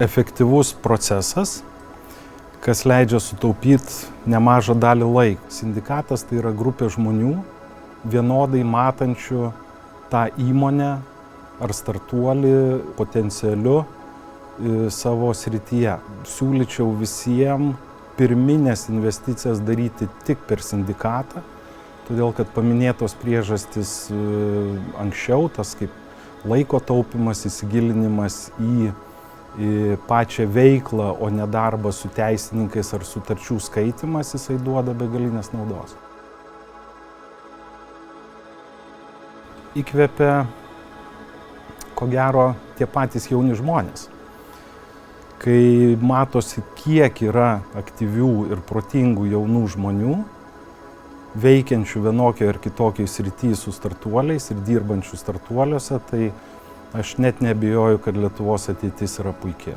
efektyvus procesas, kas leidžia sutaupyti nemažą dalį laiko. Sindikatas tai yra grupė žmonių, vienodai matančių tą įmonę ar startuolį potencialiu savo srityje. Siūlyčiau visiems pirminės investicijas daryti tik per sindikatą, todėl kad paminėtos priežastys anksčiau, tas kaip laiko taupimas, įsigilinimas į pačią veiklą, o ne darbą su teisininkais ar sutarčių skaitimas, jisai duoda begalinės naudos. Įkvepia, ko gero, tie patys jauni žmonės. Kai matosi, kiek yra aktyvių ir protingų jaunų žmonių, veikiančių vienokioje ar kitokioje srityje su startuoliais ir dirbančių startuoliuose, tai aš net neabejoju, kad Lietuvos ateitis yra puikia.